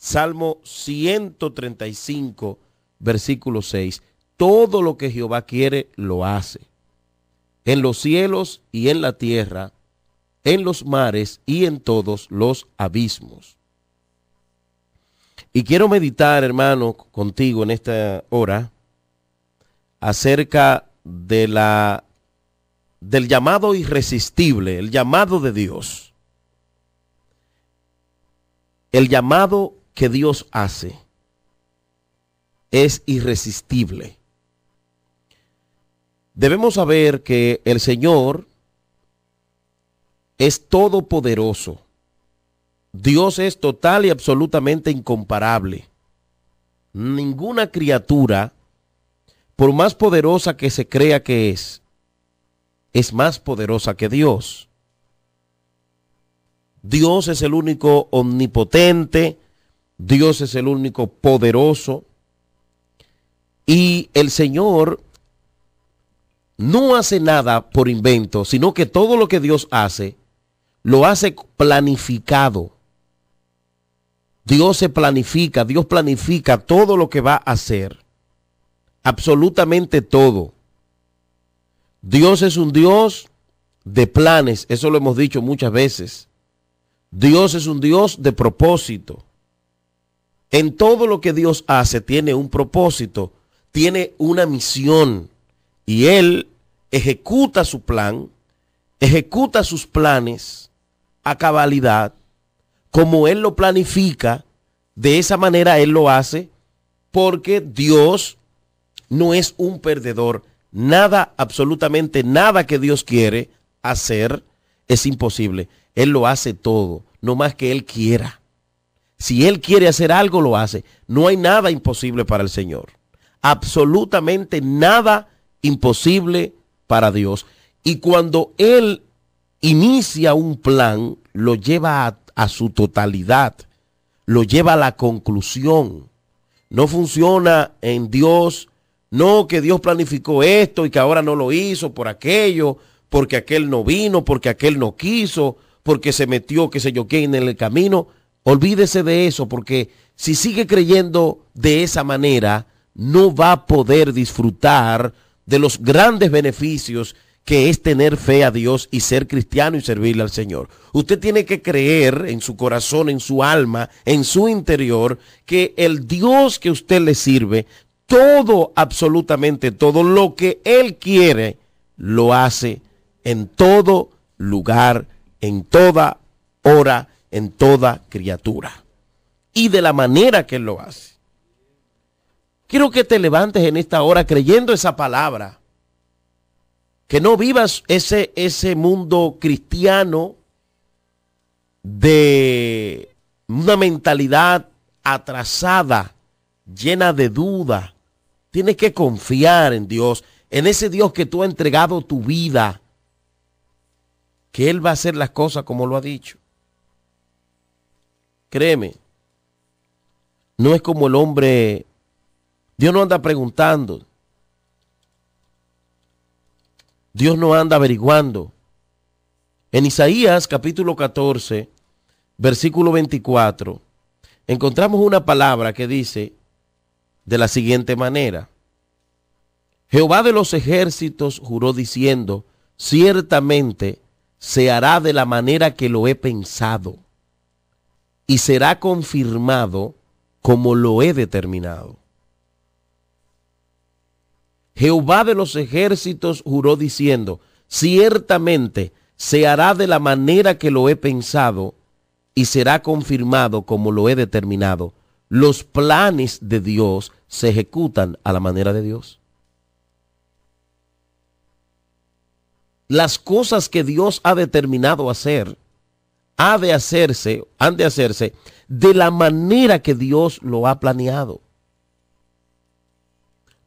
Salmo 135, versículo 6. Todo lo que Jehová quiere, lo hace. En los cielos y en la tierra, en los mares y en todos los abismos. Y quiero meditar, hermano, contigo en esta hora acerca de del llamado irresistible, el llamado de Dios. El llamado que Dios hace es irresistible. Debemos saber que el Señor es todopoderoso. Dios es total y absolutamente incomparable. Ninguna criatura, por más poderosa que se crea que es más poderosa que Dios. Dios es el único omnipotente, Dios es el único poderoso, y el Señor no hace nada por invento, sino que todo lo que Dios hace, lo hace planificado. Dios se planifica, Dios planifica todo lo que va a hacer, absolutamente todo. Dios es un Dios de planes, eso lo hemos dicho muchas veces. Dios es un Dios de propósito. En todo lo que Dios hace tiene un propósito, tiene una misión, y Él ejecuta su plan, ejecuta sus planes a cabalidad, como Él lo planifica. De esa manera Él lo hace, porque Dios no es un perdedor. Nada, absolutamente nada que Dios quiere hacer es imposible. Él lo hace todo, no más que Él quiera. Si Él quiere hacer algo, lo hace. No hay nada imposible para el Señor. Absolutamente nada imposible para Dios. Y cuando Él inicia un plan, lo lleva a su totalidad, lo lleva a la conclusión. No funciona en Dios, no que Dios planificó esto y que ahora no lo hizo por aquello, porque aquel no vino, porque aquel no quiso, porque se metió qué sé yo quién en el camino. Olvídese de eso, porque si sigue creyendo de esa manera, no va a poder disfrutar de los grandes beneficios que es tener fe a Dios y ser cristiano y servirle al Señor. Usted tiene que creer en su corazón, en su alma, en su interior, que el Dios que usted le sirve, todo, absolutamente todo lo que Él quiere, lo hace en todo lugar, en toda hora, en toda criatura. Y de la manera que Él lo hace. Quiero que te levantes en esta hora creyendo esa palabra. Que no vivas ese mundo cristiano de una mentalidad atrasada, llena de duda. Tienes que confiar en Dios, en ese Dios que tú has entregado tu vida, que Él va a hacer las cosas como lo ha dicho. Créeme, no es como el hombre, Dios no anda preguntando. Dios no anda averiguando. En Isaías capítulo 14, versículo 24, encontramos una palabra que dice de la siguiente manera: Jehová de los ejércitos juró diciendo, ciertamente se hará de la manera que lo he pensado, y será confirmado como lo he determinado. Jehová de los ejércitos juró diciendo, ciertamente se hará de la manera que lo he pensado y será confirmado como lo he determinado. Los planes de Dios se ejecutan a la manera de Dios. Las cosas que Dios ha determinado hacer, han de hacerse de la manera que Dios lo ha planeado.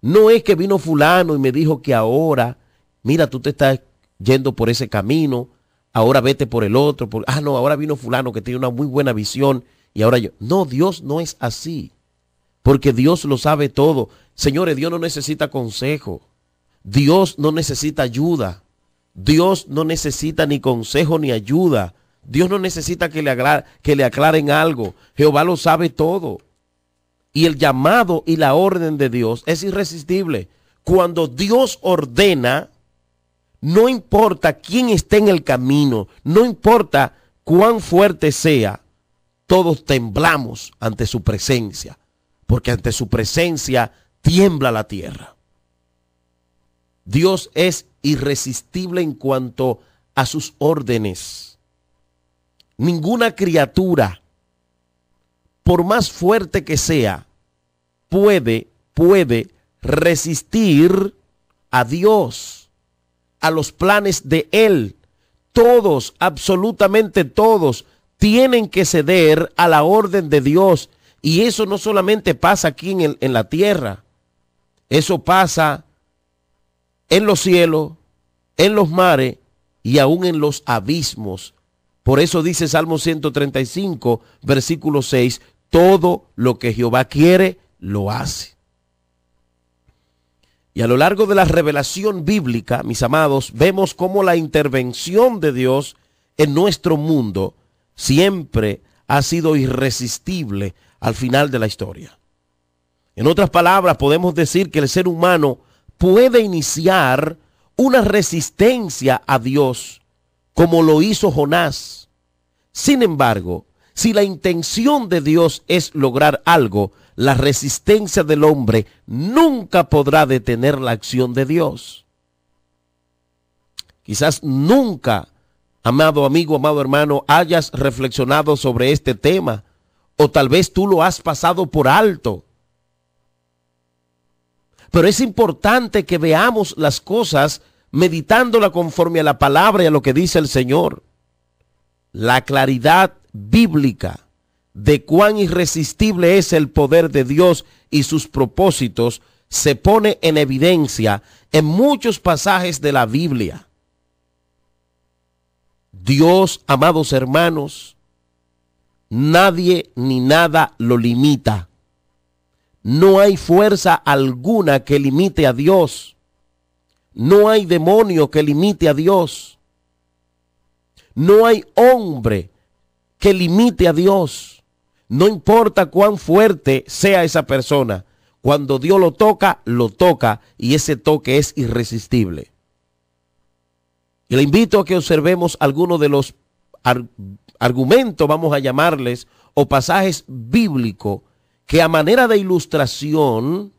No es que vino fulano y me dijo que ahora, mira, tú te estás yendo por ese camino, ahora vete por el otro. No, ahora vino fulano que tiene una muy buena visión y ahora yo. No, Dios no es así, porque Dios lo sabe todo. Señores, Dios no necesita consejo. Dios no necesita ayuda. Dios no necesita ni consejo ni ayuda. Dios no necesita que le aclaren algo. Jehová lo sabe todo. Y el llamado y la orden de Dios es irresistible. Cuando Dios ordena, no importa quién esté en el camino, no importa cuán fuerte sea, todos temblamos ante su presencia, porque ante su presencia tiembla la tierra. Dios es irresistible en cuanto a sus órdenes. Ninguna criatura, por más fuerte que sea, puede resistir a Dios, a los planes de Él. Todos, absolutamente todos, tienen que ceder a la orden de Dios. Y eso no solamente pasa aquí en la tierra, eso pasa en los cielos, en los mares y aún en los abismos. Por eso dice Salmo 135, versículo 6, todo lo que Jehová quiere, lo hace. Y a lo largo de la revelación bíblica, mis amados, vemos cómo la intervención de Dios en nuestro mundo siempre ha sido irresistible al final de la historia. En otras palabras, podemos decir que el ser humano puede iniciar una resistencia a Dios, como lo hizo Jonás. Sin embargo, si la intención de Dios es lograr algo, la resistencia del hombre nunca podrá detener la acción de Dios. Quizás nunca, amado amigo, amado hermano, hayas reflexionado sobre este tema, o tal vez tú lo has pasado por alto. Pero es importante que veamos las cosas meditándola conforme a la palabra y a lo que dice el Señor. La claridad bíblica de cuán irresistible es el poder de Dios y sus propósitos se pone en evidencia en muchos pasajes de la Biblia. Dios, amados hermanos, nadie ni nada lo limita. No hay fuerza alguna que limite a Dios. No hay demonio que limite a Dios. No hay hombre que limite a Dios. No importa cuán fuerte sea esa persona. Cuando Dios lo toca y ese toque es irresistible. Y le invito a que observemos algunos de los argumentos, vamos a llamarles, o pasajes bíblicos que a manera de ilustración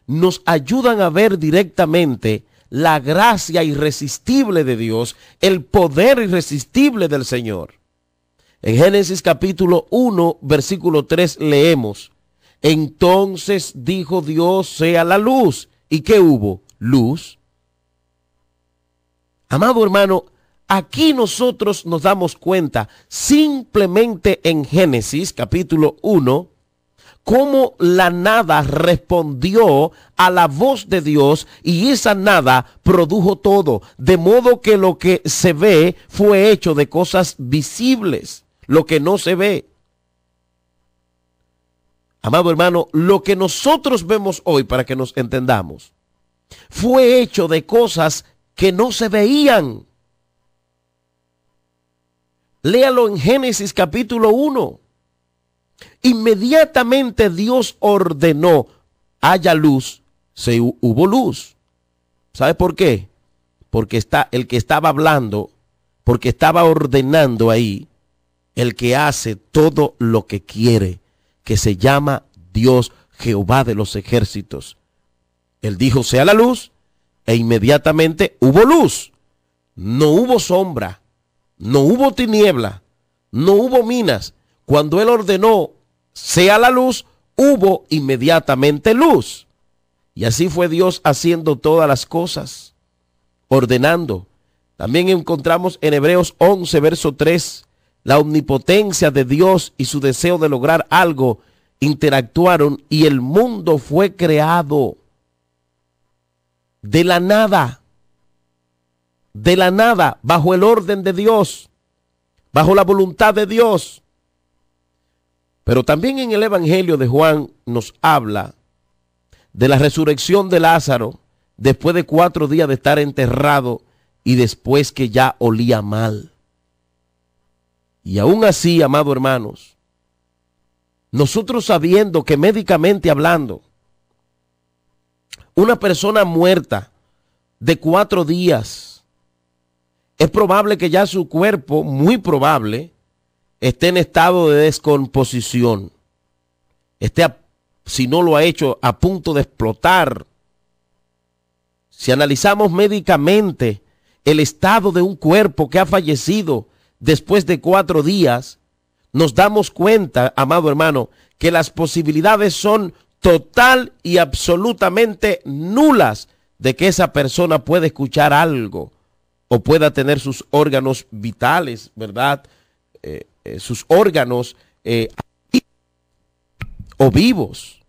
nos ayudan a ver directamente la gracia irresistible de Dios, el poder irresistible del Señor. En Génesis capítulo 1, versículo 3 leemos: entonces dijo Dios, sea la luz. ¿Y qué hubo? Luz. Amado hermano, aquí nosotros nos damos cuenta, simplemente en Génesis capítulo 1, cómo la nada respondió a la voz de Dios y esa nada produjo todo. De modo que lo que se ve fue hecho de cosas visibles, lo que no se ve. Amado hermano, lo que nosotros vemos hoy, para que nos entendamos, fue hecho de cosas que no se veían. Léalo en Génesis capítulo 1. Inmediatamente Dios ordenó, haya luz, hubo luz. ¿Sabe por qué? Porque el que estaba hablando, porque estaba ordenando ahí, el que hace todo lo que quiere, que se llama Dios, Jehová de los ejércitos. Él dijo, sea la luz, e inmediatamente hubo luz. No hubo sombra, no hubo tiniebla, no hubo minas. Cuando Él ordenó, sea la luz, hubo inmediatamente luz. Y así fue Dios haciendo todas las cosas, ordenando. También encontramos en Hebreos 11, verso 3, la omnipotencia de Dios y su deseo de lograr algo interactuaron y el mundo fue creado de la nada, bajo el orden de Dios, bajo la voluntad de Dios. Pero también en el Evangelio de Juan nos habla de la resurrección de Lázaro después de 4 días de estar enterrado y después que ya olía mal. Y aún así, amados hermanos, nosotros sabiendo que médicamente hablando, una persona muerta de 4 días, es probable que ya su cuerpo, muy probable, esté en estado de descomposición. Si no lo ha hecho, a punto de explotar. Si analizamos médicamente el estado de un cuerpo que ha fallecido después de 4 días, nos damos cuenta, amado hermano, que las posibilidades son total y absolutamente nulas de que esa persona pueda escuchar algo o pueda tener sus órganos vitales, ¿verdad? Sus órganos o vivos.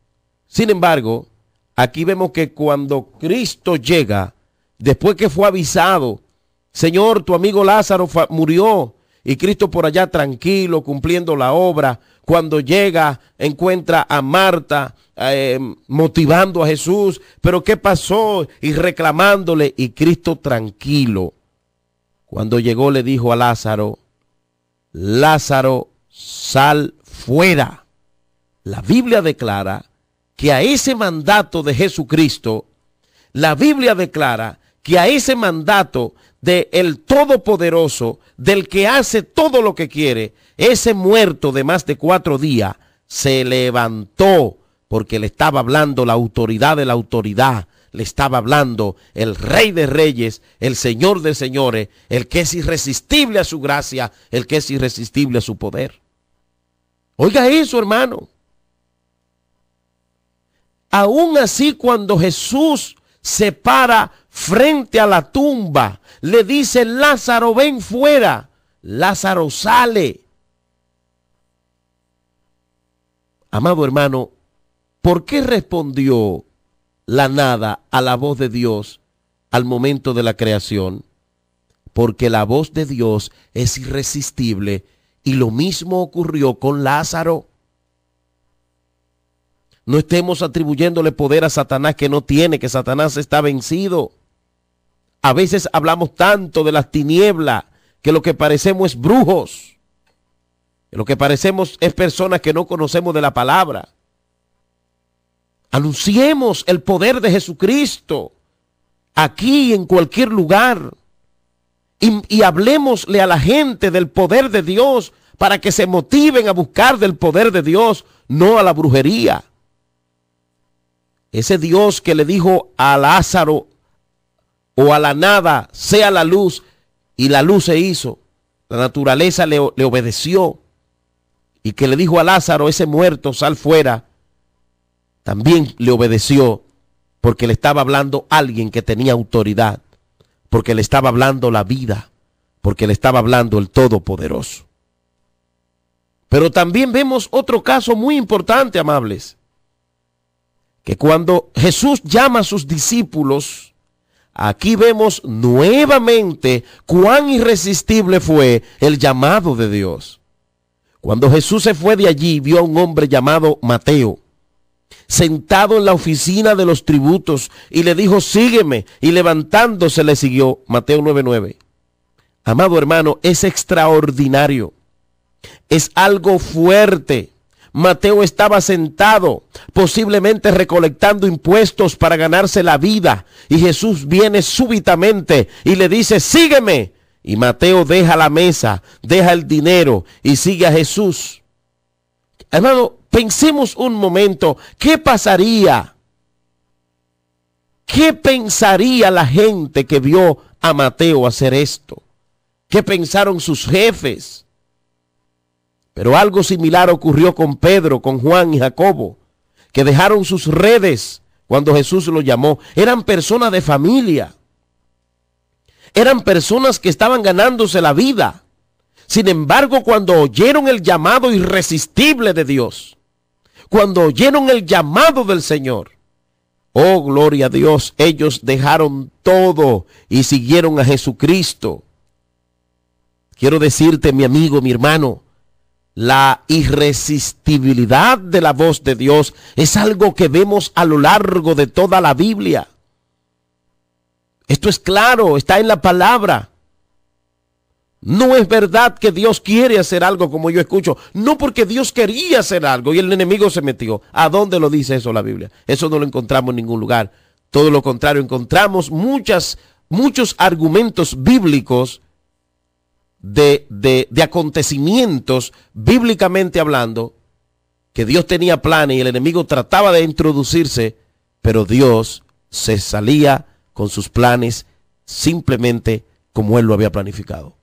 Sin embargo, aquí vemos que cuando Cristo llega, después que fue avisado, Señor, tu amigo Lázaro murió, y Cristo por allá tranquilo, cumpliendo la obra, cuando llega, encuentra a Marta motivando a Jesús, pero ¿qué pasó? Y reclamándole, y Cristo tranquilo. Cuando llegó le dijo a Lázaro, Lázaro, sal fuera. La Biblia declara que a ese mandato de Jesucristo, la Biblia declara que a ese mandato del Todopoderoso, del que hace todo lo que quiere, ese muerto de más de 4 días se levantó, porque le estaba hablando la autoridad de la autoridad, le estaba hablando el Rey de Reyes, el Señor de Señores, el que es irresistible a su gracia, el que es irresistible a su poder. Oiga eso, hermano. Aún así, cuando Jesús se para frente a la tumba, le dice, Lázaro, ven fuera. Lázaro sale. Amado hermano, ¿por qué respondió la nada a la voz de Dios al momento de la creación? Porque la voz de Dios es irresistible, y lo mismo ocurrió con Lázaro. No estemos atribuyéndole poder a Satanás que no tiene, que Satanás está vencido. A veces hablamos tanto de las tinieblas que lo que parecemos es brujos, que lo que parecemos es personas que no conocemos de la palabra. Anunciemos el poder de Jesucristo aquí, en cualquier lugar, y hablemosle a la gente del poder de Dios para que se motiven a buscar del poder de Dios, no a la brujería. Ese Dios que le dijo a Lázaro o a la nada, sea la luz, y la luz se hizo, la naturaleza le obedeció, y que le dijo a Lázaro, ese muerto, sal fuera, también le obedeció, porque le estaba hablando alguien que tenía autoridad, porque le estaba hablando la vida, porque le estaba hablando el Todopoderoso. Pero también vemos otro caso muy importante, amables, que cuando Jesús llama a sus discípulos, aquí vemos nuevamente cuán irresistible fue el llamado de Dios. Cuando Jesús se fue de allí, vio a un hombre llamado Mateo, sentado en la oficina de los tributos, y le dijo, sígueme, y levantándose le siguió. Mateo 9:9. Amado hermano, es extraordinario, es algo fuerte. Mateo estaba sentado, posiblemente recolectando impuestos para ganarse la vida, y Jesús viene súbitamente y le dice, sígueme. Y Mateo deja la mesa, deja el dinero y sigue a Jesús. Hermano, pensemos un momento, ¿qué pasaría? ¿Qué pensaría la gente que vio a Mateo hacer esto? ¿Qué pensaron sus jefes? Pero algo similar ocurrió con Pedro, con Juan y Jacobo, que dejaron sus redes cuando Jesús los llamó. Eran personas de familia. Eran personas que estaban ganándose la vida. Sin embargo, cuando oyeron el llamado irresistible de Dios, cuando oyeron el llamado del Señor, oh, gloria a Dios, ellos dejaron todo y siguieron a Jesucristo. Quiero decirte, mi amigo, mi hermano, la irresistibilidad de la voz de Dios es algo que vemos a lo largo de toda la Biblia. Esto es claro, está en la palabra. No es verdad que Dios quiere hacer algo como yo escucho. No, porque Dios quería hacer algo y el enemigo se metió. ¿A dónde lo dice eso la Biblia? Eso no lo encontramos en ningún lugar. Todo lo contrario, encontramos muchos argumentos bíblicos de acontecimientos, bíblicamente hablando, que Dios tenía planes y el enemigo trataba de introducirse, pero Dios se salía con sus planes simplemente como Él lo había planificado.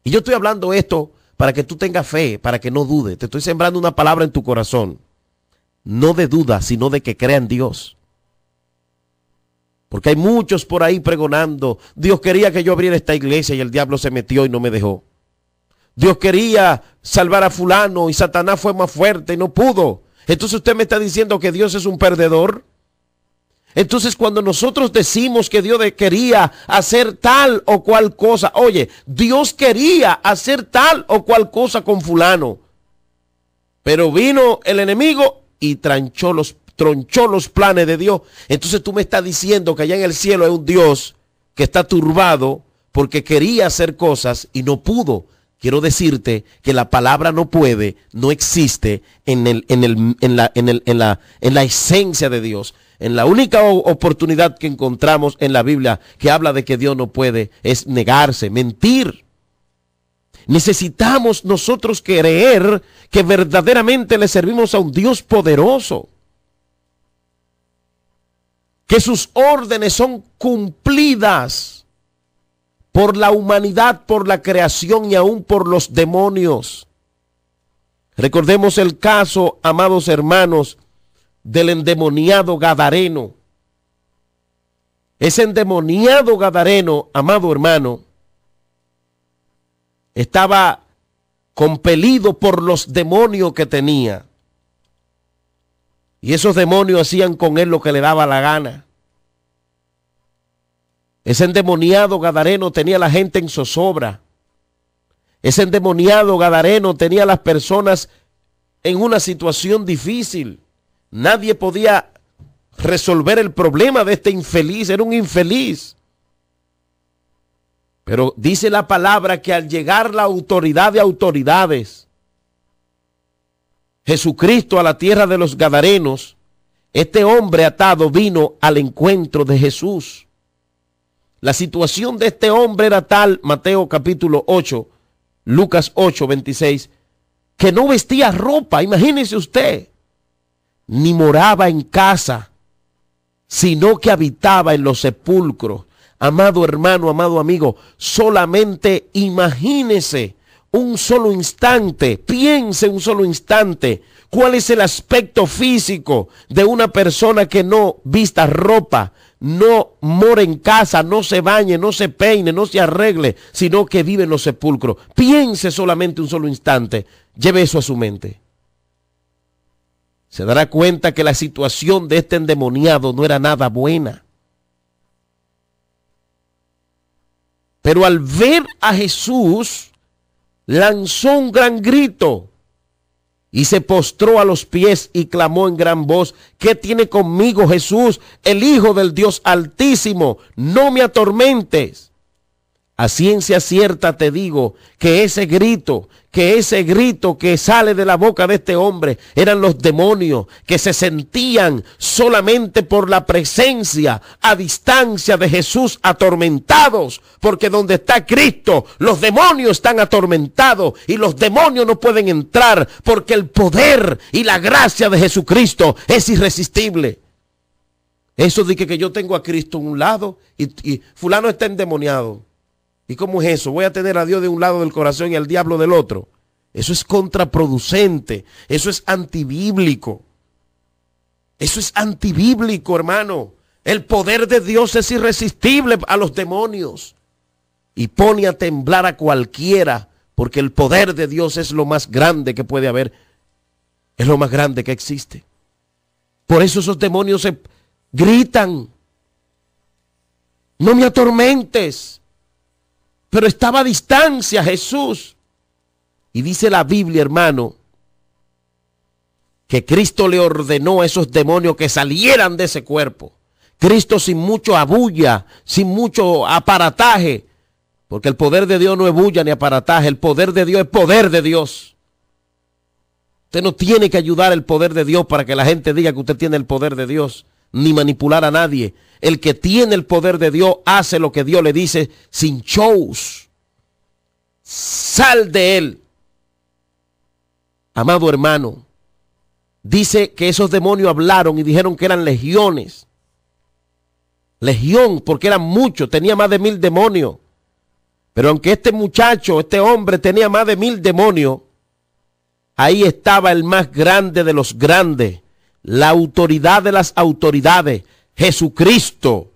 Y yo estoy hablando esto para que tú tengas fe, para que no dudes. Te estoy sembrando una palabra en tu corazón. No de duda, sino de que crea en Dios. Porque hay muchos por ahí pregonando: Dios quería que yo abriera esta iglesia y el diablo se metió y no me dejó. Dios quería salvar a fulano y Satanás fue más fuerte y no pudo. Entonces usted me está diciendo que Dios es un perdedor. Entonces cuando nosotros decimos que Dios quería hacer tal o cual cosa, oye, Dios quería hacer tal o cual cosa con fulano, pero vino el enemigo y tronchó los planes de Dios. Entonces tú me estás diciendo que allá en el cielo hay un Dios que está turbado porque quería hacer cosas y no pudo. Quiero decirte que la palabra no puede, no existe en la esencia de Dios. En la única oportunidad que encontramos en la Biblia que habla de que Dios no puede es negarse, mentir. Necesitamos nosotros creer que verdaderamente le servimos a un Dios poderoso, que sus órdenes son cumplidas por la humanidad, por la creación y aún por los demonios. Recordemos el caso, amados hermanos, del endemoniado gadareno. Ese endemoniado gadareno, amado hermano, estaba compelido por los demonios que tenía. Y esos demonios hacían con él lo que le daba la gana. Ese endemoniado gadareno tenía a la gente en zozobra. Ese endemoniado gadareno tenía a las personas en una situación difícil. Nadie podía resolver el problema de este infeliz. Era un infeliz. Pero dice la palabra que al llegar la autoridad de autoridades, Jesucristo a la tierra de los gadarenos, este hombre atado vino al encuentro de Jesús. La situación de este hombre era tal, Mateo capítulo 8, Lucas 8, 26, que no vestía ropa, imagínese usted, ni moraba en casa, sino que habitaba en los sepulcros. Amado hermano, amado amigo, solamente imagínese un solo instante, piense un solo instante, cuál es el aspecto físico de una persona que no vista ropa, no mora en casa, no se bañe, no se peine, no se arregle, sino que vive en los sepulcros. Piense solamente un solo instante, lleve eso a su mente. Se dará cuenta que la situación de este endemoniado no era nada buena. Pero al ver a Jesús, lanzó un gran grito y se postró a los pies y clamó en gran voz: ¿qué tiene conmigo, Jesús, el Hijo del Dios Altísimo? No me atormentes. A ciencia cierta te digo que ese grito que sale de la boca de este hombre eran los demonios que se sentían solamente por la presencia a distancia de Jesús atormentados, porque donde está Cristo los demonios están atormentados y los demonios no pueden entrar porque el poder y la gracia de Jesucristo es irresistible. Eso de que yo tengo a Cristo a un lado y fulano está endemoniado. ¿Y cómo es eso? Voy a tener a Dios de un lado del corazón y al diablo del otro. Eso es contraproducente. Eso es antibíblico. Eso es antibíblico, hermano. El poder de Dios es irresistible a los demonios y pone a temblar a cualquiera, porque el poder de Dios es lo más grande que puede haber. Es lo más grande que existe. Por eso esos demonios se gritan: no me atormentes. Pero estaba a distancia Jesús. Y dice la Biblia, hermano, que Cristo le ordenó a esos demonios que salieran de ese cuerpo. Cristo sin mucho abulla, sin mucho aparataje, Porque el poder de Dios no es bulla ni aparataje. El poder de Dios es poder de Dios. Usted no tiene que ayudar el poder de Dios para que la gente diga que usted tiene el poder de Dios, ni manipular a nadie. El que tiene el poder de Dios hace lo que Dios le dice sin shows. Sal de él. Amado hermano, dice que esos demonios hablaron y dijeron que eran legiones. Legión, porque eran muchos, tenía más de 1000 demonios. Pero aunque este muchacho, este hombre tenía más de 1000 demonios, ahí estaba el más grande de los grandes, la autoridad de las autoridades, Jesucristo.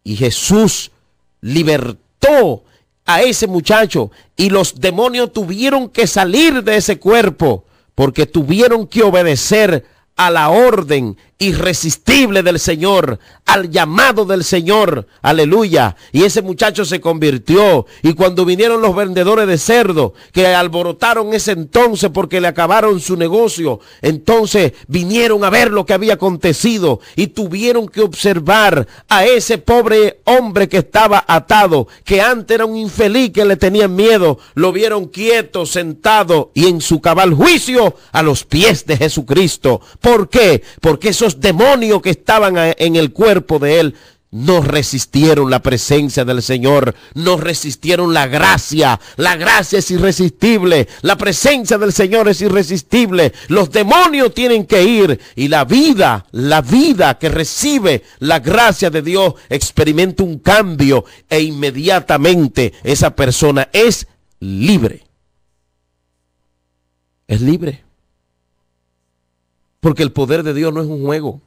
Y Jesús libertó a ese muchacho y los demonios tuvieron que salir de ese cuerpo porque tuvieron que obedecer a la orden irresistible del Señor, al llamado del Señor, aleluya. Y ese muchacho se convirtió. Y cuando vinieron los vendedores de cerdo, que alborotaron ese entonces porque le acabaron su negocio, entonces vinieron a ver lo que había acontecido y tuvieron que observar a ese pobre hombre que estaba atado, que antes era un infeliz que le tenían miedo. Lo vieron quieto, sentado y en su cabal juicio a los pies de Jesucristo. ¿Por qué? Porque esos demonios que estaban en el cuerpo de él no resistieron la presencia del Señor, no resistieron la gracia. La gracia es irresistible, la presencia del Señor es irresistible. Los demonios tienen que ir y la vida que recibe la gracia de Dios experimenta un cambio e inmediatamente esa persona es libre. Es libre. Porque el poder de Dios no es un juego.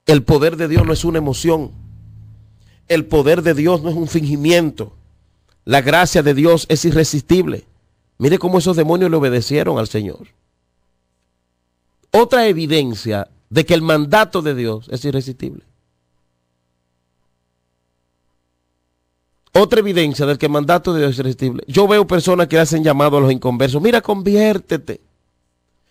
El poder de Dios no es una emoción. El poder de Dios no es un fingimiento. La gracia de Dios es irresistible. Mire cómo esos demonios le obedecieron al Señor. Otra evidencia de que el mandato de Dios es irresistible. Otra evidencia de que el mandato de Dios es irresistible. Yo veo personas que hacen llamado a los inconversos. Mira, conviértete.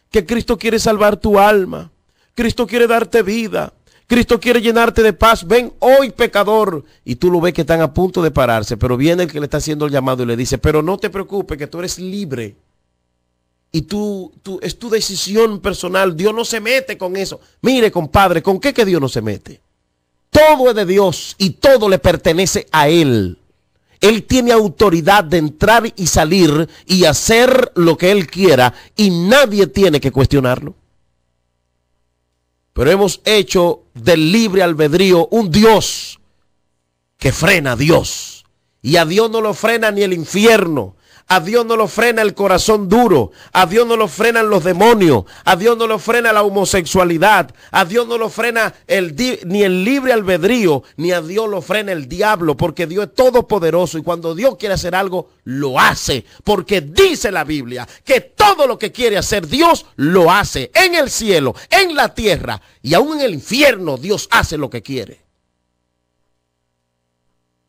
Que Cristo quiere salvar tu alma. Cristo quiere darte vida. Cristo quiere llenarte de paz. Ven hoy, pecador. Y tú lo ves que están a punto de pararse. Pero viene el que le está haciendo el llamado y le dice, pero no te preocupes que tú eres libre. Y tú es tu decisión personal. Dios no se mete con eso. Mire, compadre, ¿con qué que Dios no se mete? Todo es de Dios y todo le pertenece a Él. Él tiene autoridad de entrar y salir y hacer lo que Él quiera y nadie tiene que cuestionarlo. Pero hemos hecho del libre albedrío un Dios que frena a Dios. Y a Dios no lo frena ni el infierno. A Dios no lo frena el corazón duro. A Dios no lo frenan los demonios. A Dios no lo frena la homosexualidad. A Dios no lo frena ni el libre albedrío. Ni a Dios lo frena el diablo. Porque Dios es todopoderoso. Y cuando Dios quiere hacer algo, lo hace. Porque dice la Biblia que todo lo que quiere hacer Dios, lo hace. En el cielo, en la tierra y aún en el infierno, Dios hace lo que quiere.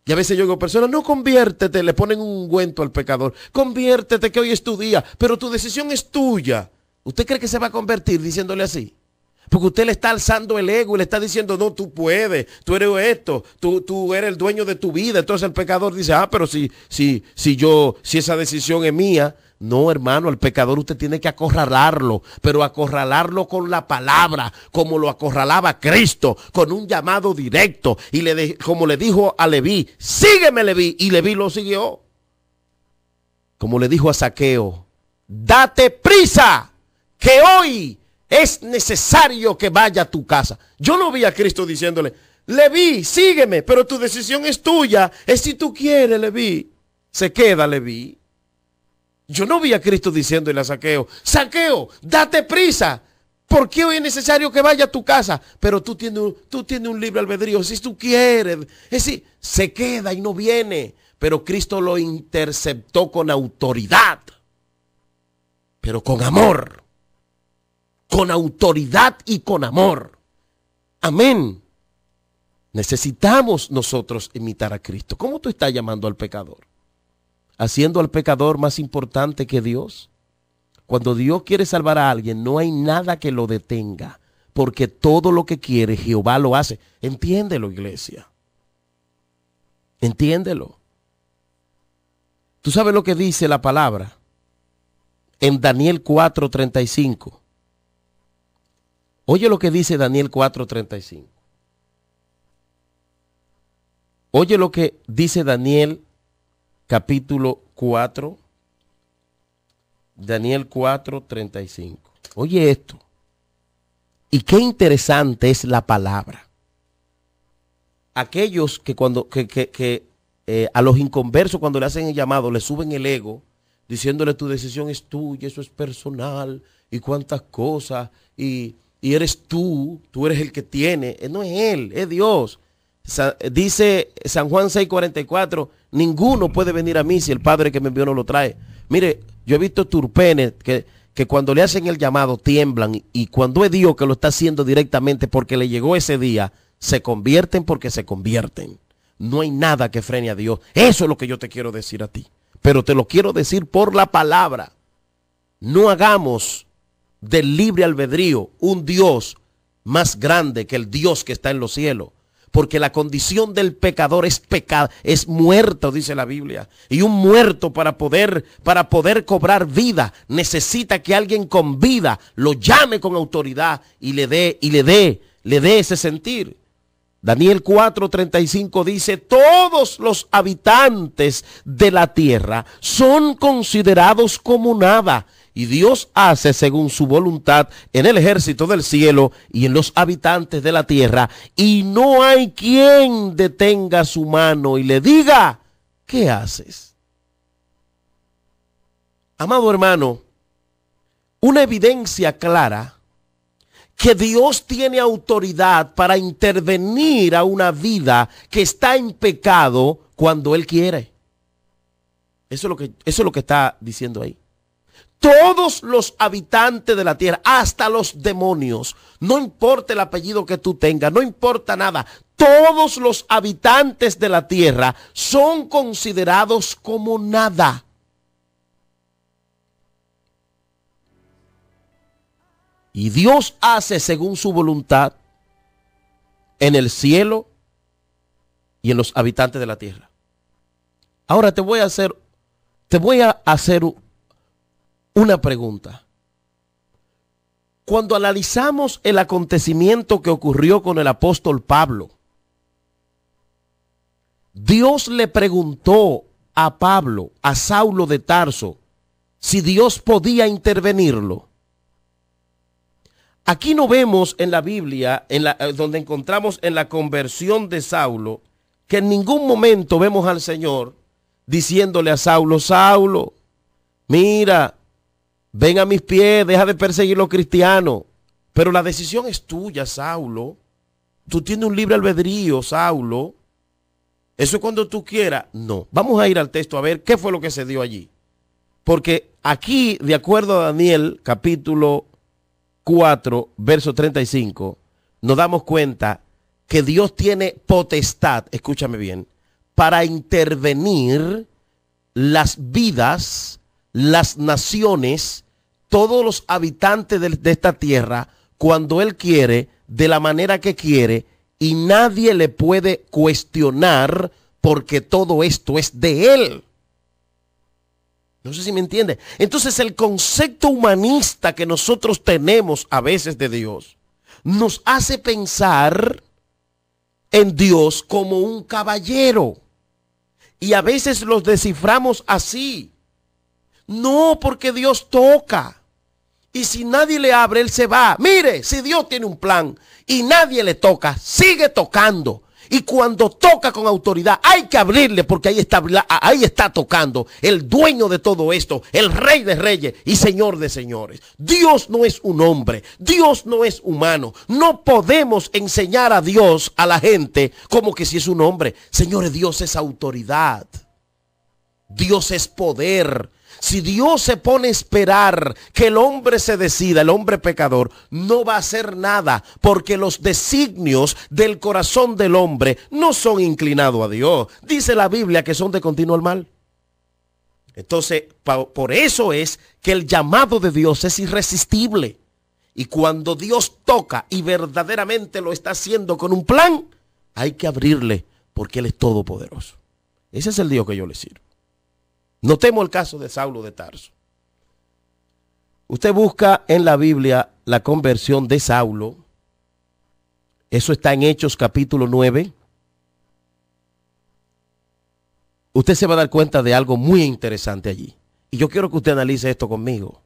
Y a veces yo digo, personas, no, conviértete, le ponen un ungüento al pecador. Conviértete, que hoy es tu día, pero tu decisión es tuya. ¿Usted cree que se va a convertir diciéndole así? Porque usted le está alzando el ego y le está diciendo, no, tú puedes, tú eres esto, tú eres el dueño de tu vida. Entonces el pecador dice, pero si esa decisión es mía. No, hermano, al pecador usted tiene que acorralarlo, pero acorralarlo con la palabra, como lo acorralaba Cristo, con un llamado directo. Y como le dijo a Leví, sígueme, Leví, y Leví lo siguió. Como le dijo a Zaqueo, date prisa, que hoy es necesario que vaya a tu casa. Yo no vi a Cristo diciéndole, Leví, sígueme, pero tu decisión es tuya, es si tú quieres, Leví. Se queda Leví. Yo no vi a Cristo diciéndole a Zaqueo, Zaqueo, date prisa, porque hoy es necesario que vaya a tu casa, pero tú tienes un libre albedrío, si tú quieres, es decir, se queda y no viene, pero Cristo lo interceptó con autoridad, pero con amor, con autoridad y con amor. Amén. Necesitamos nosotros imitar a Cristo. ¿Cómo tú estás llamando al pecador? ¿Haciendo al pecador más importante que Dios? Cuando Dios quiere salvar a alguien, no hay nada que lo detenga, porque todo lo que quiere Jehová lo hace. Entiéndelo, iglesia. Entiéndelo. ¿Tú sabes lo que dice la palabra? En Daniel 4:35. Oye lo que dice Daniel 4:35. Oye lo que dice Daniel capítulo 4. Daniel 4:35. Oye esto. Y qué interesante es la palabra. Aquellos que cuando a los inconversos cuando le hacen el llamado le suben el ego diciéndole tu decisión es tuya, eso es personal y cuántas cosas y eres tú eres el que tiene, no es él, es Dios. Dice San Juan 6:44, ninguno puede venir a mí si el Padre que me envió no lo trae. Mire, yo he visto turpenes que cuando le hacen el llamado tiemblan y cuando es Dios que lo está haciendo directamente porque le llegó ese día, se convierten porque se convierten. No hay nada que frene a Dios. Eso es lo que yo te quiero decir a ti. Pero te lo quiero decir por la palabra. No hagamos del libre albedrío un Dios más grande que el Dios que está en los cielos. Porque la condición del pecador es pecado, es muerto, dice la Biblia. Y un muerto para poder cobrar vida necesita que alguien con vida lo llame con autoridad y le dé ese sentir. Daniel 4:35 dice, todos los habitantes de la tierra son considerados como nada. Y Dios hace según su voluntad en el ejército del cielo y en los habitantes de la tierra. Y no hay quien detenga su mano y le diga, ¿qué haces? Amado hermano, una evidencia clara que Dios tiene autoridad para intervenir a una vida que está en pecado cuando Él quiere. Eso es lo que está diciendo ahí. Todos los habitantes de la tierra, hasta los demonios, no importa el apellido que tú tengas, no importa nada, todos los habitantes de la tierra son considerados como nada. Y Dios hace según su voluntad en el cielo y en los habitantes de la tierra. Ahora te voy a hacer una pregunta. Cuando analizamos el acontecimiento que ocurrió con el apóstol Pablo, Dios le preguntó a Pablo, a Saulo de Tarso, si Dios podía intervenirlo. Aquí no vemos en la Biblia, donde encontramos en la conversión de Saulo, que en ningún momento vemos al Señor diciéndole a Saulo, Saulo, mira, ven a mis pies, deja de perseguir a los cristianos. Pero la decisión es tuya, Saulo. Tú tienes un libre albedrío, Saulo. Eso es cuando tú quieras. No. Vamos a ir al texto a ver qué fue lo que se dio allí. Porque aquí, de acuerdo a Daniel, capítulo 4, verso 35, nos damos cuenta que Dios tiene potestad, escúchame bien, para intervenir las vidas, las naciones, todos los habitantes de esta tierra, cuando Él quiere, de la manera que quiere, y nadie le puede cuestionar porque todo esto es de Él. No sé si me entiende. Entonces el concepto humanista que nosotros tenemos a veces de Dios nos hace pensar en Dios como un caballero. Y a veces los desciframos así. No, porque Dios toca. Y si nadie le abre, Él se va. Mire, si Dios tiene un plan y nadie le toca, sigue tocando. Y cuando toca con autoridad, hay que abrirle porque ahí está tocando el dueño de todo esto, el Rey de Reyes y Señor de Señores. Dios no es un hombre, Dios no es humano. No podemos enseñar a Dios a la gente como que si es un hombre. Señores, Dios es autoridad. Dios es poder. Si Dios se pone a esperar que el hombre se decida, el hombre pecador, no va a hacer nada, porque los designios del corazón del hombre no son inclinados a Dios. Dice la Biblia que son de continuo al mal. Entonces, por eso es que el llamado de Dios es irresistible. Y cuando Dios toca y verdaderamente lo está haciendo con un plan, hay que abrirle porque Él es todopoderoso. Ese es el Dios que yo le sirvo. Notemos el caso de Saulo de Tarso. Usted busca en la Biblia la conversión de Saulo. Eso está en Hechos capítulo 9. Usted se va a dar cuenta de algo muy interesante allí. Y yo quiero que usted analice esto conmigo.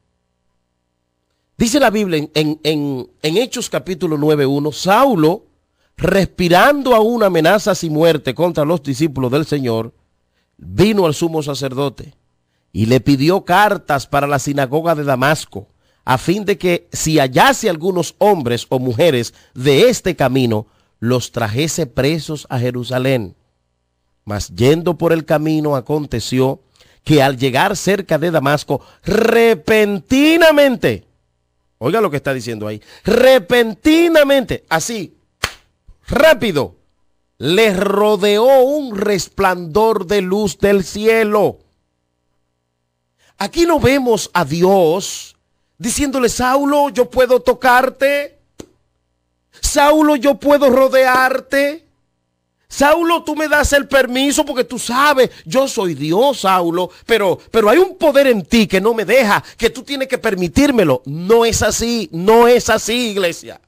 Dice la Biblia en Hechos capítulo 9:1, Saulo, respirando aún amenazas y muerte contra los discípulos del Señor, vino al sumo sacerdote y le pidió cartas para la sinagoga de Damasco, a fin de que si hallase algunos hombres o mujeres de este camino, los trajese presos a Jerusalén. Mas yendo por el camino aconteció que al llegar cerca de Damasco, repentinamente, oiga lo que está diciendo ahí, repentinamente, así, rápido, les rodeó un resplandor de luz del cielo. Aquí no vemos a Dios diciéndole, Saulo, yo puedo tocarte. Saulo, yo puedo rodearte. Saulo, tú me das el permiso porque tú sabes, yo soy Dios, Saulo, pero hay un poder en ti que no me deja, que tú tienes que permitírmelo. No es así, no es así, iglesia.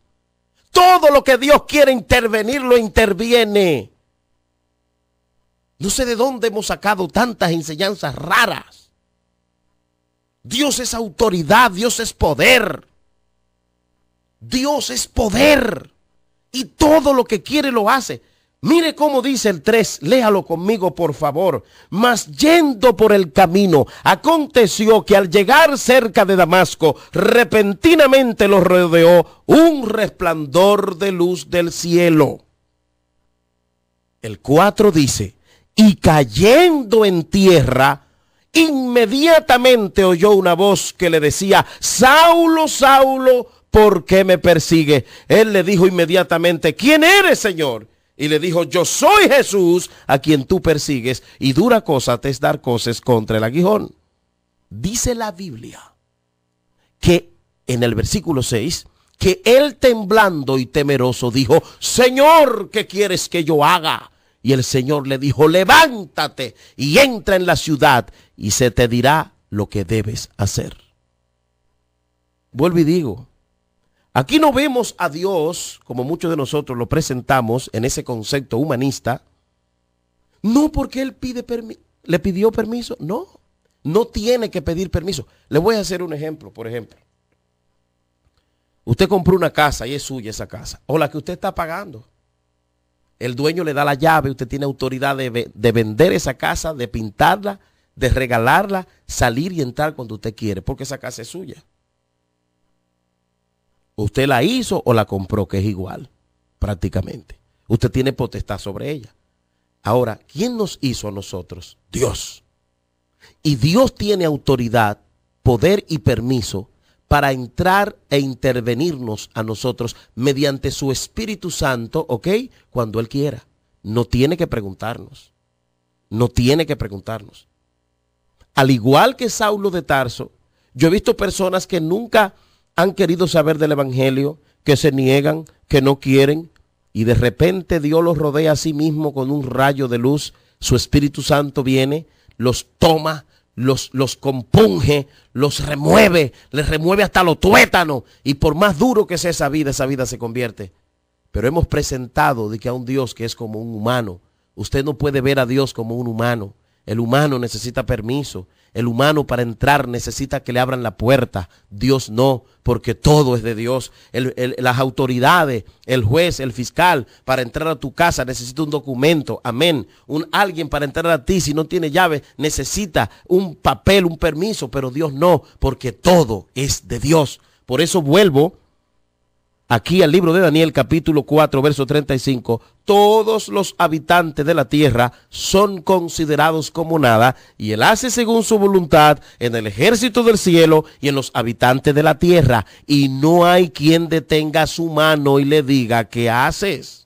Todo lo que Dios quiere intervenir, lo interviene. No sé de dónde hemos sacado tantas enseñanzas raras. Dios es autoridad, Dios es poder. Dios es poder. Y todo lo que quiere lo hace. Mire cómo dice el 3, léalo conmigo por favor. Mas yendo por el camino, aconteció que al llegar cerca de Damasco, repentinamente los rodeó un resplandor de luz del cielo. El 4 dice, y cayendo en tierra, inmediatamente oyó una voz que le decía, Saulo, Saulo, ¿por qué me persigue? Él le dijo inmediatamente, ¿quién eres, Señor? Y le dijo, yo soy Jesús a quien tú persigues, y dura cosa te es dar coces contra el aguijón. Dice la Biblia que en el versículo 6, que él temblando y temeroso dijo, Señor, ¿qué quieres que yo haga? Y el Señor le dijo, levántate y entra en la ciudad y se te dirá lo que debes hacer. Vuelvo y digo, aquí no vemos a Dios, como muchos de nosotros lo presentamos en ese concepto humanista, no porque Él le pidió permiso, no tiene que pedir permiso. Le voy a hacer un ejemplo, por ejemplo. Usted compró una casa y es suya esa casa, o la que usted está pagando. El dueño le da la llave, usted tiene autoridad de vender esa casa, de pintarla, de regalarla, salir y entrar cuando usted quiere, porque esa casa es suya. Usted la hizo o la compró, que es igual, prácticamente. Usted tiene potestad sobre ella. Ahora, ¿quién nos hizo a nosotros? Dios. Y Dios tiene autoridad, poder y permiso para entrar e intervenirnos a nosotros mediante su Espíritu Santo, ¿ok? Cuando Él quiera. No tiene que preguntarnos. No tiene que preguntarnos. Al igual que Saulo de Tarso, yo he visto personas que nunca han querido saber del evangelio, que se niegan, que no quieren, y de repente Dios los rodea a sí mismo con un rayo de luz. Su Espíritu Santo viene, los toma, los compunge, los remueve, les remueve hasta los tuétanos, y por más duro que sea esa vida se convierte. Pero hemos presentado de que a un Dios que es como un humano. Usted no puede ver a Dios como un humano. El humano necesita permiso. El humano para entrar necesita que le abran la puerta. Dios no, porque todo es de Dios. Las autoridades, el juez, el fiscal, para entrar a tu casa necesita un documento. Amén. Alguien para entrar a ti, si no tiene llave, necesita un papel, un permiso. Pero Dios no, porque todo es de Dios. Por eso vuelvo aquí al libro de Daniel, capítulo 4, verso 35, todos los habitantes de la tierra son considerados como nada, y Él hace según su voluntad en el ejército del cielo y en los habitantes de la tierra, y no hay quien detenga su mano y le diga, ¿qué haces?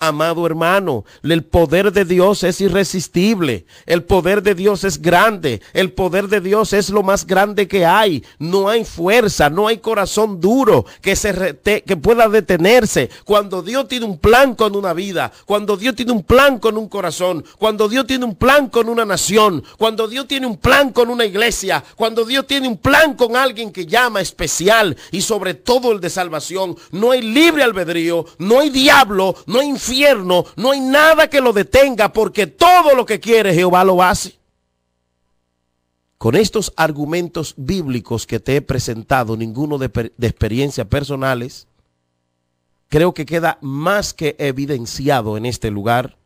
Amado hermano, el poder de Dios es irresistible, el poder de Dios es grande, el poder de Dios es lo más grande que hay. No hay fuerza, no hay corazón duro que pueda detenerse. Cuando Dios tiene un plan con una vida, cuando Dios tiene un plan con un corazón, cuando Dios tiene un plan con una nación, cuando Dios tiene un plan con una iglesia, cuando Dios tiene un plan con alguien que llama especial y sobre todo el de salvación, no hay libre albedrío, no hay diablo, no hay infierno, no hay nada que lo detenga, porque todo lo que quiere Jehová lo hace. Con estos argumentos bíblicos que te he presentado, ninguno de experiencias personales, creo que queda más que evidenciado en este lugar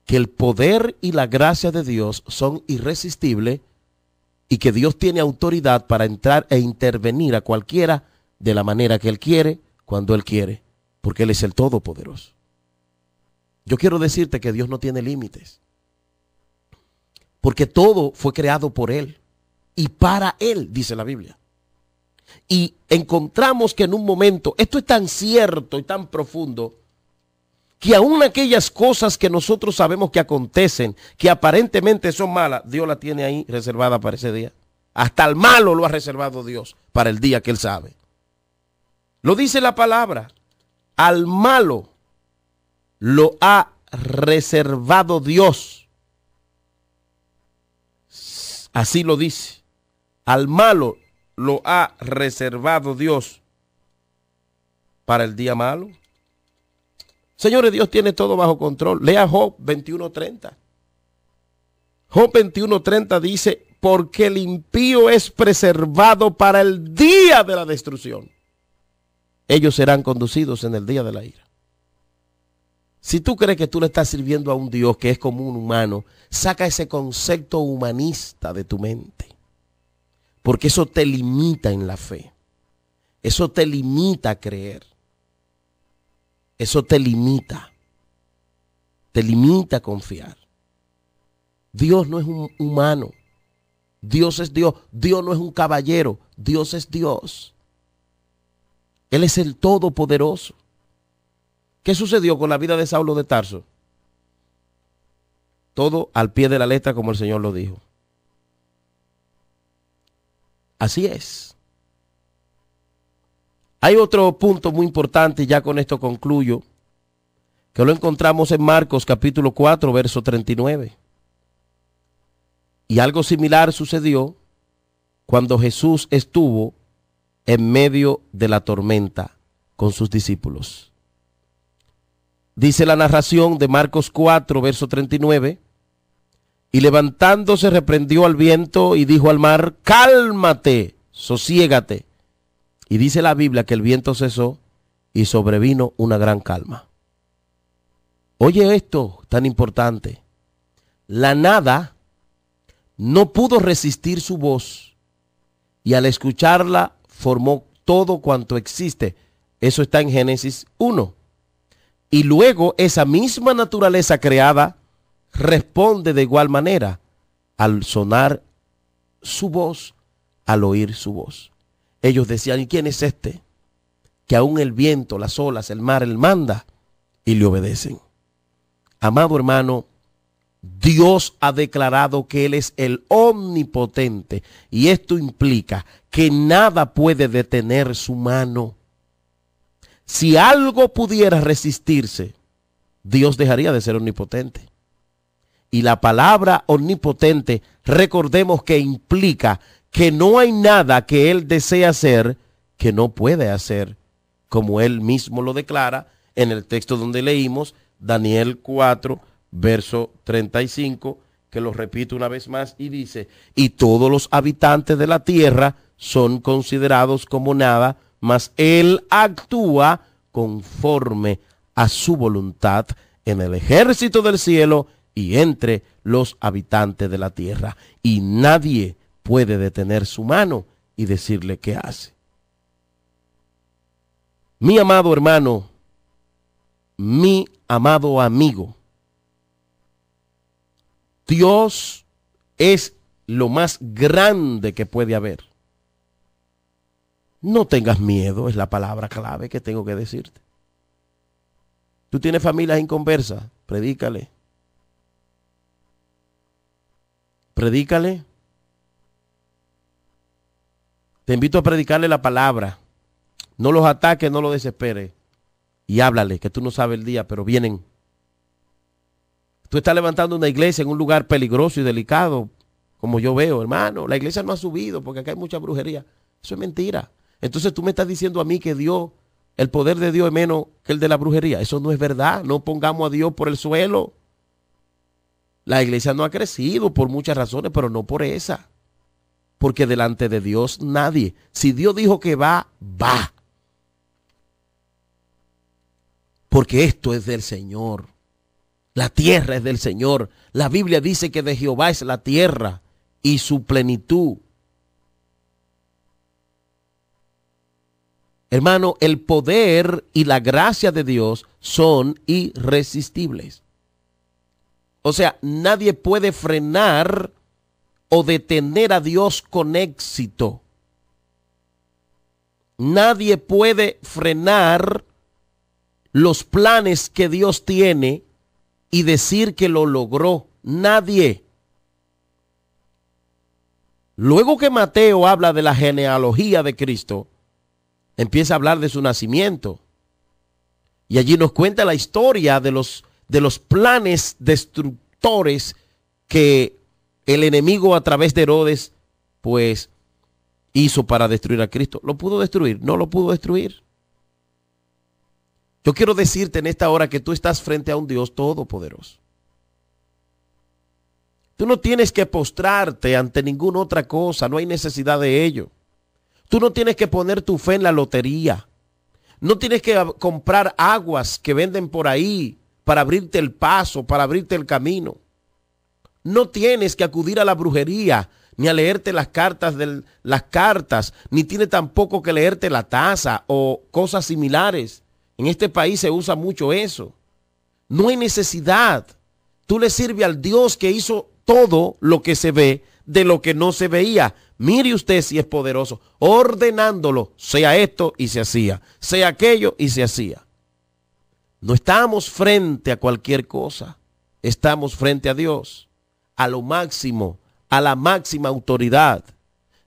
que el poder y la gracia de Dios son irresistibles y que Dios tiene autoridad para entrar e intervenir a cualquiera de la manera que Él quiere, cuando Él quiere, porque Él es el Todopoderoso. Yo quiero decirte que Dios no tiene límites, porque todo fue creado por Él y para Él, dice la Biblia. Y encontramos que en un momento, esto es tan cierto y tan profundo, que aún aquellas cosas que nosotros sabemos que acontecen, que aparentemente son malas, Dios la tiene ahí reservada para ese día. Hasta el malo lo ha reservado Dios para el día que Él sabe. Lo dice la palabra. Al malo lo ha reservado Dios. Así lo dice. Al malo lo ha reservado Dios para el día malo. Señores, Dios tiene todo bajo control. Lea Job 21:30. Job 21:30 dice, porque el impío es preservado para el día de la destrucción. Ellos serán conducidos en el día de la ira. Si tú crees que tú le estás sirviendo a un Dios que es como un humano, saca ese concepto humanista de tu mente. Porque eso te limita en la fe. Eso te limita a creer. Eso te limita. Te limita a confiar. Dios no es un humano. Dios es Dios. Dios no es un caballero. Dios es Dios. Él es el Todopoderoso. ¿Qué sucedió con la vida de Saulo de Tarso? Todo al pie de la letra como el Señor lo dijo. Así es. Hay otro punto muy importante, y ya con esto concluyo, que lo encontramos en Marcos capítulo 4, verso 39. Y algo similar sucedió cuando Jesús estuvo en medio de la tormenta con sus discípulos. Dice la narración de Marcos 4, verso 39, y levantándose reprendió al viento y dijo al mar, cálmate, sosiégate. Y dice la Biblia que el viento cesó y sobrevino una gran calma. Oye esto tan importante. La nada no pudo resistir su voz y al escucharla formó todo cuanto existe. Eso está en Génesis 1. Y luego esa misma naturaleza creada responde de igual manera al sonar su voz, al oír su voz. Ellos decían, ¿y quién es este? Que aún el viento, las olas, el mar, él manda y le obedecen. Amado hermano, Dios ha declarado que Él es el omnipotente y esto implica que nada puede detener su mano. Si algo pudiera resistirse, Dios dejaría de ser omnipotente. Y la palabra omnipotente, recordemos que implica que no hay nada que Él desee hacer que no puede hacer, como Él mismo lo declara en el texto donde leímos, Daniel 4, verso 35, que lo repito una vez más y dice, y todos los habitantes de la tierra son considerados como nada, mas Él actúa conforme a su voluntad en el ejército del cielo y entre los habitantes de la tierra. Y nadie puede detener su mano y decirle qué hace. Mi amado hermano, mi amado amigo, Dios es lo más grande que puede haber. No tengas miedo, es la palabra clave que tengo que decirte. Tú tienes familias inconversas, predícale. Predícale. Te invito a predicarle la palabra. No los ataques, no los desesperes. Y háblale, que tú no sabes el día, pero vienen. Tú estás levantando una iglesia en un lugar peligroso y delicado, como yo veo, hermano. La iglesia no ha subido porque acá hay mucha brujería. Eso es mentira. Entonces tú me estás diciendo a mí que Dios, el poder de Dios es menos que el de la brujería. Eso no es verdad. No pongamos a Dios por el suelo. La iglesia no ha crecido por muchas razones, pero no por esa. Porque delante de Dios nadie. Si Dios dijo que va, va. Porque esto es del Señor. La tierra es del Señor. La Biblia dice que de Jehová es la tierra y su plenitud. Hermano, el poder y la gracia de Dios son irresistibles. O sea, nadie puede frenar o detener a Dios con éxito. Nadie puede frenar los planes que Dios tiene y decir que lo logró. Nadie. Luego que Mateo habla de la genealogía de Cristo, empieza a hablar de su nacimiento. Y allí nos cuenta la historia de los planes destructores que el enemigo a través de Herodes, pues, hizo para destruir a Cristo. ¿Lo pudo destruir? No lo pudo destruir. Yo quiero decirte en esta hora que tú estás frente a un Dios todopoderoso. Tú no tienes que postrarte ante ninguna otra cosa, no hay necesidad de ello. Tú no tienes que poner tu fe en la lotería. No tienes que comprar aguas que venden por ahí para abrirte el paso, para abrirte el camino. No tienes que acudir a la brujería, ni a leerte las cartas, ni tienes tampoco que leerte la taza o cosas similares. En este país se usa mucho eso. No hay necesidad. Tú le sirves al Dios que hizo todo lo que se ve de lo que no se veía. Mire usted si es poderoso, ordenándolo, sea esto y se hacía, sea aquello y se hacía. No estamos frente a cualquier cosa, estamos frente a Dios, a lo máximo, a la máxima autoridad.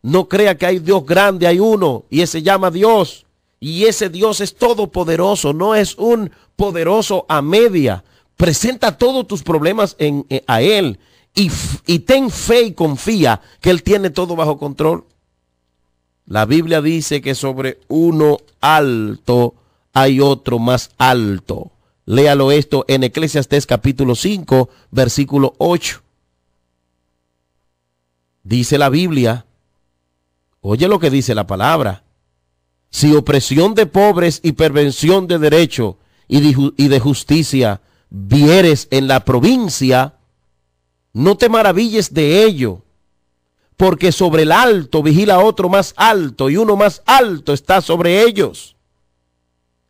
No crea que hay Dios grande, hay uno y ese se llama Dios. Y ese Dios es todopoderoso, no es un poderoso a media. Presenta todos tus problemas a Él y ten fe y confía que Él tiene todo bajo control. La Biblia dice que sobre uno alto hay otro más alto. Léalo esto en Eclesiastés capítulo 5, versículo 8. Dice la Biblia, oye lo que dice la palabra. Si opresión de pobres y pervención de derecho y de justicia vieres en la provincia, no te maravilles de ello, porque sobre el alto vigila otro más alto y uno más alto está sobre ellos.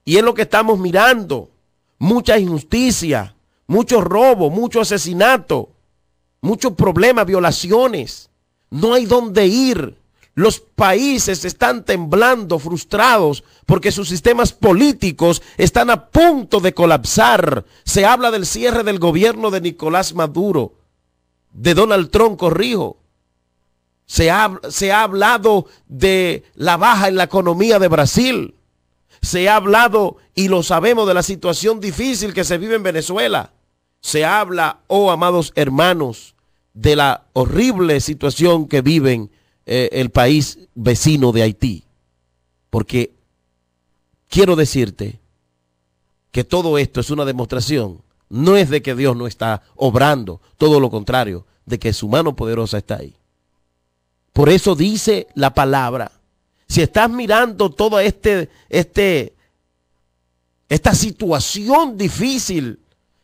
Y es lo que estamos mirando, mucha injusticia, mucho robo, mucho asesinato, muchos problemas, violaciones, no hay dónde ir. Los países están temblando, frustrados, porque sus sistemas políticos están a punto de colapsar. Se habla del cierre del gobierno de Nicolás Maduro, de Donald Trump, corrijo. Se ha hablado de la baja en la economía de Brasil. Se ha hablado, y lo sabemos, de la situación difícil que se vive en Venezuela. Se habla, oh amados hermanos, de la horrible situación que viven el país vecino de Haití. Porque quiero decirte que todo esto es una demostración, no es de que Dios no está obrando, todo lo contrario, de que su mano poderosa está ahí. Por eso dice la palabra, si estás mirando toda esta situación difícil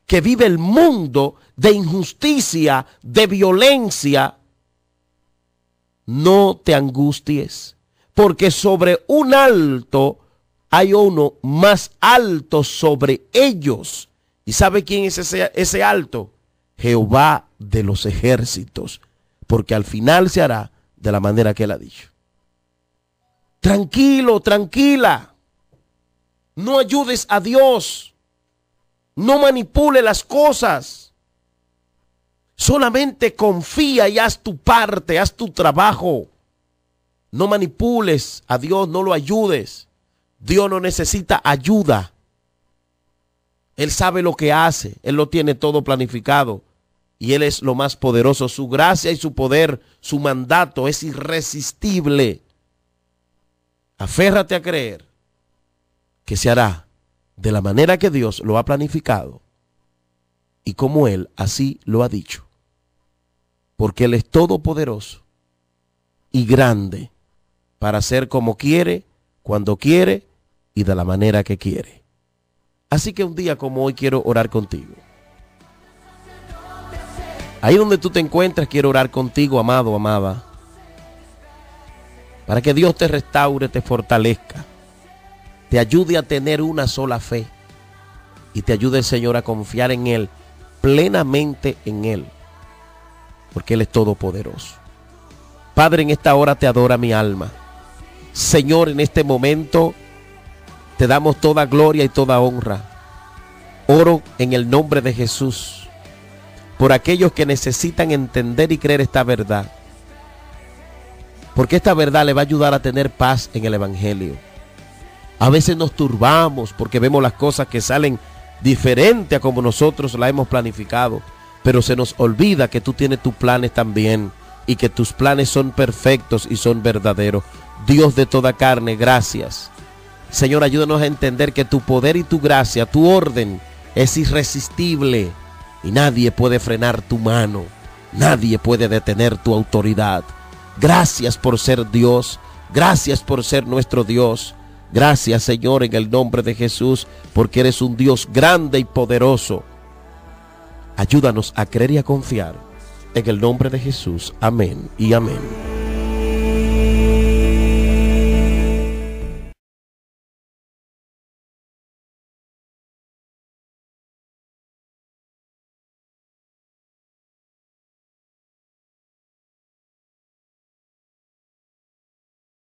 que vive el mundo, de injusticia, de violencia, no te angusties, porque sobre un alto hay uno más alto sobre ellos. ¿Y sabe quién es ese alto? Jehová de los ejércitos, porque al final se hará de la manera que él ha dicho. Tranquilo, tranquila. No ayudes a Dios. No manipule las cosas. Solamente confía y haz tu parte, haz tu trabajo. No manipules a Dios, no lo ayudes. Dios no necesita ayuda. Él sabe lo que hace, Él lo tiene todo planificado y Él es lo más poderoso. Su gracia y su poder, su mandato es irresistible. Aférrate a creer que se hará de la manera que Dios lo ha planificado y como Él así lo ha dicho. Porque Él es todopoderoso y grande para hacer como quiere, cuando quiere y de la manera que quiere. Así que un día como hoy quiero orar contigo. Ahí donde tú te encuentras quiero orar contigo, amado, amada. Para que Dios te restaure, te fortalezca, te ayude a tener una sola fe y te ayude el Señor a confiar en Él, plenamente en Él, porque Él es todopoderoso. Padre, en esta hora te adora mi alma. Señor, en este momento te damos toda gloria y toda honra. Oro en el nombre de Jesús por aquellos que necesitan entender y creer esta verdad, porque esta verdad le va a ayudar a tener paz en el Evangelio. A veces nos turbamos porque vemos las cosas que salen diferente a como nosotros la hemos planificado, pero se nos olvida que tú tienes tus planes también y que tus planes son perfectos y son verdaderos. Dios de toda carne, gracias. Señor, ayúdanos a entender que tu poder y tu gracia, tu orden es irresistible y nadie puede frenar tu mano, nadie puede detener tu autoridad. Gracias por ser Dios, gracias por ser nuestro Dios. Gracias, Señor, en el nombre de Jesús, porque eres un Dios grande y poderoso. Ayúdanos a creer y a confiar. En el nombre de Jesús. Amén y amén.